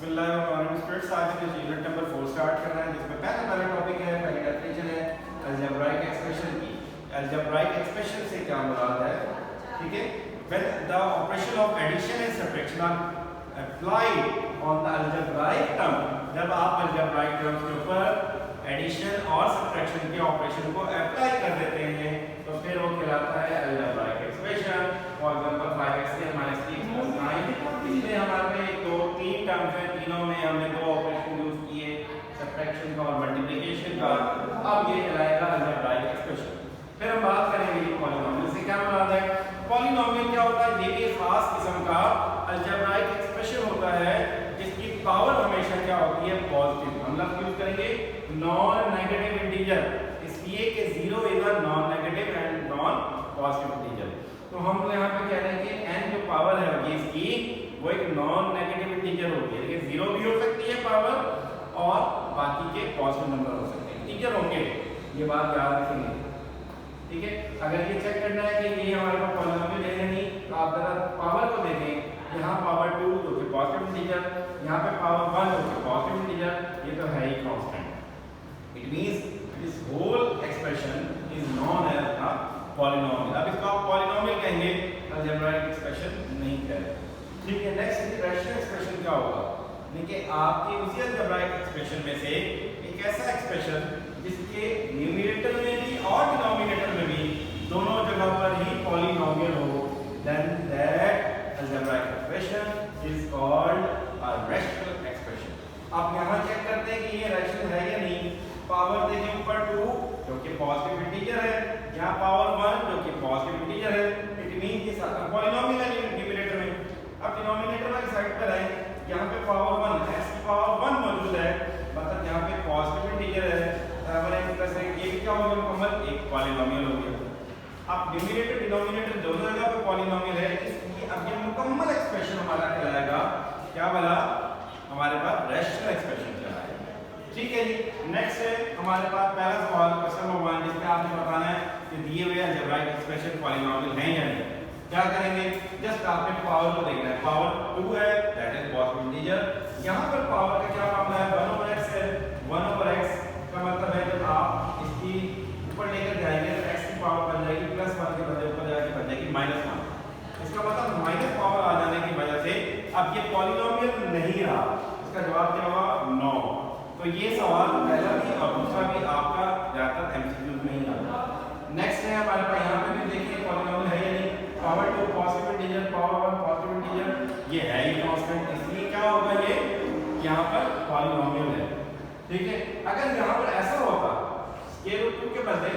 Students आज के unit number 4 start कर रहे हैं जिसमें पहला टॉपिक है, पहली डेफिनेशन है अलजेब्राइक एक्सप्रेशन की। अलजेब्राइक एक्सप्रेशन से क्या मुराद है? ठीक है, when the operation of addition and subtraction are applied on the algebraic term, जब आप algebraic terms के ऊपर एडिशन और सब्ट्रैक्शन के ऑपरेशन को अप्लाई कर देते हैं तो फिर वो कहलाता है algebraic expression. For example 5x - 3 + 9, इसमें हमारे में दो तीन टर्म्स हैं, तीनों में हमने दो ऑपरेशन यूज किए, सब्ट्रैक्शन का और मल्टीप्लिकेशन का। अब ये कहलाएगा अलजेब्राइक एक्सप्रेशन। फिर हम बात करेंगे पॉलिनोमियल से क्या मुराद है। पॉलिनोमियल क्या होता है? ये भी खास किस्म का अलजेब्राइक एक्सप्रेशन होता है जिसकी पावर हमेशा क्या होती है? पॉजिटिव। हम लफ्ज यूज करेंगे नॉन नेगेटिव इंटीजर, इसलिए कि 0 is a non negative and non positive integer. तो हम यहाँ पे कह रहे हैं कि n जो पावर है होगी इसकी वो एक नॉन नेगेटिव इंटीजर होगी, लेकिन 0 भी हो सकती है पावर और बाकी के पॉजिटिव नंबर हो सकते हैं, इंटीजर होंगे। ये बात याद रखेंगे, ठीक है। अगर ये चेक करना है कि ये हमारे पास पॉलिनोमियल है या नहीं, तो आप जरा पावर को देखें। यहाँ पावर 2 जो कि पॉजिटिव इंटीजर, यहाँ पे पावर 1 जो कि पॉजिटिव इंटीजर, ये तो है ही constant. It means this whole expression is known as a polynomial. अब इसको आप पॉलिनोमियल कहेंगे, अलजेब्राइक एक्सप्रेशन नहीं कहेंगे, ठीक है। नेक्स्ट रैशनल एक्सप्रेशन क्या होगा? देखिए आपकी उसी अलजेब्राइक एक्सप्रेशन में से एक ऐसा एक्सप्रेशन जिसके न्यूमरेटर में भी और डिनोमिनेटर में भी दोनों जगह पर ही पॉलिनोमियल हो, then that algebraic expression is called a rational expression. आप यहां चेक करते हैं कि ये रैशनल है या नहीं। पावर देखिए ऊपर 2 जो कि पॉजिटिव इंटीजर है, यहाँ पावर 1 जो कि पॉजिटिव इंटीजर है। इट मींस ये पॉलिनोमियल है न्यूमरेटर में। अब डिनोमिनेटर वाली साइड पर है, यहाँ पे पावर 1 x की पावर 1 मौजूद है, मतलब यहाँ पे पॉजिटिव इंटीजर है, बराबर है प्लस है, ये क्या हो गया मुकम्मल एक पॉलिनोमियल हो गया। अब न्यूमरेटर डिनोमिनेटर दोनों जगह पे पॉलिनोमियल है, इसलिए अब ये मुकम्मल एक्सप्रेशन हमारा कहलाएगा क्या वाला? हमारे पास रैशनल एक्सप्रेशन कहलाएगा, ठीक है जी। नेक्स्ट है हमारे पास पहला सवाल, क्वेश्चन नंबर 1, जिसमें आपने बताना है कि दिए हुए अलजेब्राइक एक्सप्रेशन पॉलिनोमियल हैं या नहीं। क्या करेंगे? जस्ट आपने पावर को देखना है। पावर 2 है, दैट इज पॉजिटिव इंटीजर। यहां पर पावर का क्या मामला है? 1/x है। 1/x का मतलब है जब आप इसकी ऊपर लेकर जाएंगे तो x की पावर बन जाएगी +1 के बजाय ऊपर जाके बन जाएगी -1। इसका मतलब माइनस पावर आ जाने की वजह से अब ये पॉलिनोमियल नहीं रहा। इसका जवाब क्या होगा? नो। तो ये सवाल पहला भी और दूसरा भी आपका ज्यादातर एमसीक्यू में ही आता है। नेक्स्ट है हमारे पास, यहाँ पे भी देखिए पॉलिनोमियल है या नहीं। Power 2 positive integer, power 1 positive integer, ये है ही कांस्टेंट, इसलिए क्या होगा? ये यहाँ पर पॉलिनोमियल है, ठीक है। अगर यहाँ पर ऐसा होता स्क्वायर रूट 2 के बदले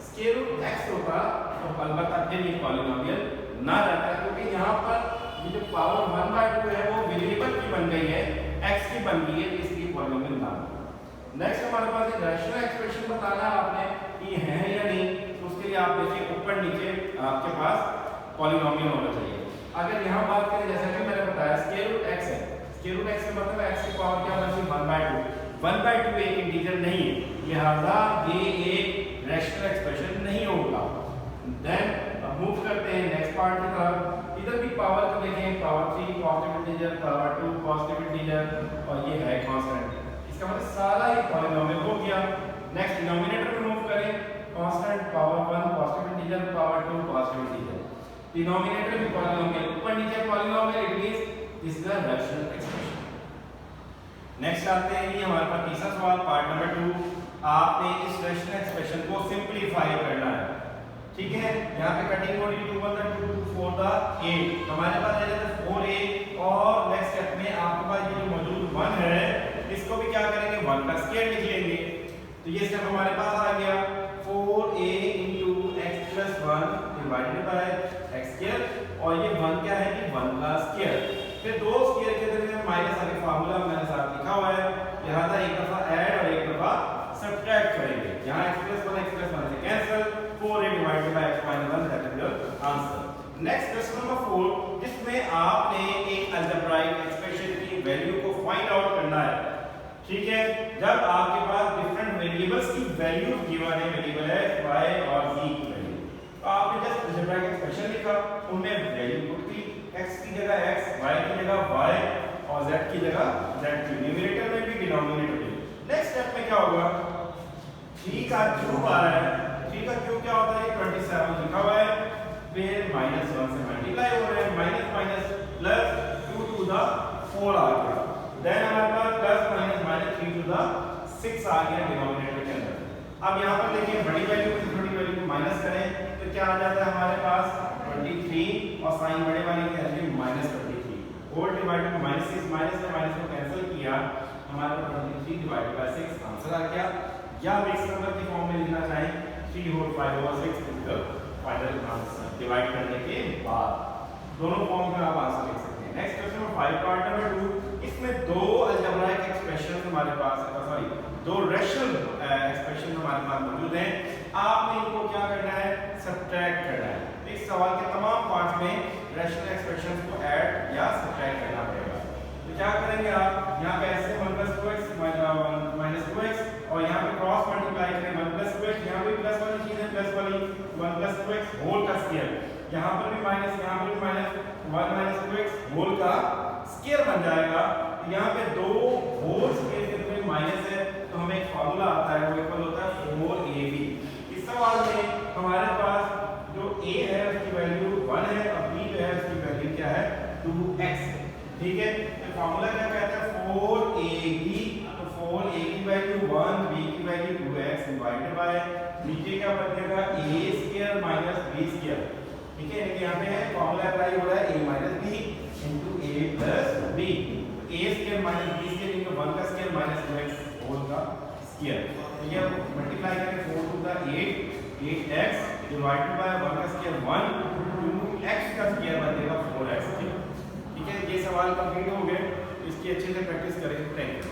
स्क्वायर रूट x होता तो अलबत्ता फिर ये पॉलिनोमियल ना रहता, क्योंकि यहाँ पर ये जो पावर 1/2 है वो वेरिएबल की बन गई है, x की बन गई है, इसलिए पॉलिनोमियल ना। नेक्स्ट हमारे पास एक रैशनल एक्सप्रेशन बताना है आपने कि है या नहीं। तो उसके लिए आप देखिए ऊपर नीचे आपके पास पॉलिनोमियल होना चाहिए। अगर यहाँ बात करें जैसा कि मैंने बताया स्क्वायर रूट x है, स्क्वायर रूट x का मतलब है x की पावर क्या बची? 1/2। 1/2 एक इंटीजर नहीं है, लिहाजा ये एक रैशनल एक्सप्रेशन नहीं होगा। देन अब मूव करते हैं नेक्स्ट पार्ट की तरफ। इधर भी पावर को देखें, power 3 positive integer, power 2 positive integer, और ये है कांस्टेंट। इसका मतलब सारा ही पॉलिनोमियल हो गया। नेक्स्ट डिनोमिनेटर पे मूव करें, constant power 1 positive integer, power 2 positive integer, denominator भी पॉलिनोमियल, ऊपर नीचे polynomial, it means this is a rational expression. Next आते हैं, ये हमारे पास तीसरा सवाल पार्ट नंबर 2। आपने इस रैशनल एक्सप्रेशन को सिंपलीफाई करना है, ठीक है। यहाँ पे कटिंग मोड 2 1 2 2 4 द 8 हमारे पास आ जाता है 4a, और नेक्स्ट स्टेप में आपके पास ये जो मौजूद 1 है इसको भी क्या करेंगे? 1 का स्क्वायर लिख लेंगे। तो ये स्टेप हमारे पास आ गया 4a × x + 1 divided by x square, और ये 1 क्या है कि 1 का स्क्वायर। फिर दो स्क्वायर के दरमियान माइनस आगे फार्मूला मैंने साथ लिखा हुआ है, लिहाजा एक दफा ऐड और एक दफा सब्ट्रैक्ट करेंगे। यहाँ x + 1 से cancel, 4a divided by x - 1, that is your answer. Next question number 4, जिसमें आपने एक अलजेब्राइक एक्सप्रेशन की वैल्यू को फाइंड आउट करना है, ठीक है। जब आपके पास डिफरेंट वेरिएबल्स की वैल्यू गिवन है, वेरिएबल है y और z की वैल्यू, तो आपने जस्ट अलजेब्राइक एक्सप्रेशन लिखा, उनमें वैल्यू पुट की, x की जगह x, y की जगह y, और z की जगह z3, न्यूमरेटर में भी डिनोमिनेटर में। नेक्स्ट स्टेप में क्या होगा, 3 का क्यूब आ रहा है, 3 का क्यूब क्या होता है, 27 लिखा हुआ है, फिर -1 से मल्टीप्लाई हो रहा है, minus minus plus 2 to the 4 आ गया, देन हमारे पास plus minus minus 3 to the 6 आ गया डिनोमिनेटर के अंदर। अब यहाँ पर देखिए बड़ी वैल्यू को छोटी वैल्यू को माइनस करें तो क्या आ जाता है हमारे पास 23 और साइन बड़े वाले की value -23, whole divided by -6, minus से माइनस को कैंसिल किया, हमारे पास 23 डिवाइडेड बाय 6 आंसर आ गया। या आप इस नंबर की फॉर्म में लिखना चाहें 3 whole 5 over 6 is the final answer, divide करने के बाद दोनों फॉर्म में आप आंसर लिख सकते हैं। Next question number 5 part number 2, इसमें दो अलजेब्राइक एक्सप्रेशन हमारे पास है, सॉरी दो रेशनल एक्सप्रेशन हमारे पास मौजूद हैं, आपने इनको क्या करना है, सब्ट्रैक्ट करना है। इस सवाल के तमाम पार्ट्स में रेशनल एक्सप्रेशंस को ऐड या सब्ट्रैक्ट करना पड़ेगा। तो क्या करेंगे आप, यहाँ पे ऐसे 1 + 2x - 2x और यहाँ पे क्रॉस मल्टीप्लाई करें 1 + 2x, यहाँ पे प्लस वाली चीज है, प्लस वाली 1 + 2x होल का स्क्वायर, यहाँ पर भी माइनस, यहाँ पर भी माइनस, 1 - 2x होल का स्क्वायर बन जाएगा। यहाँ पे दो होल स्क्वायर के अंदर माइनस है तो हमें एक फार्मूला आता है, वो इक्वल होता है 4ab। इस सवाल में हमारे पास जो a है उसकी वैल्यू 1 है और b जो है उसकी वैल्यू क्या है, 2x है, ठीक है। तो फार्मूला क्या कहता है, 4ab, तो 4a की वैल्यू 1, b की वैल्यू 2x डिवाइडेड बाय नीचे क्या बनेगा, a² माइनस b², ठीक है। यहाँ पे फार्मूला अप्लाई हो रहा है a - b into a plus b, a² minus b² into 1 का स्क्वायर माइनस 2x होल का स्क्वायर, तो ये मल्टीप्लाई करें 4 to the 8x divided by 1 का स्क्वायर 1 टू x का स्क्वायर बनेगा 4x, ठीक है। ये सवाल कंप्लीट हो गए, इसकी अच्छे से प्रैक्टिस करें। Thank you.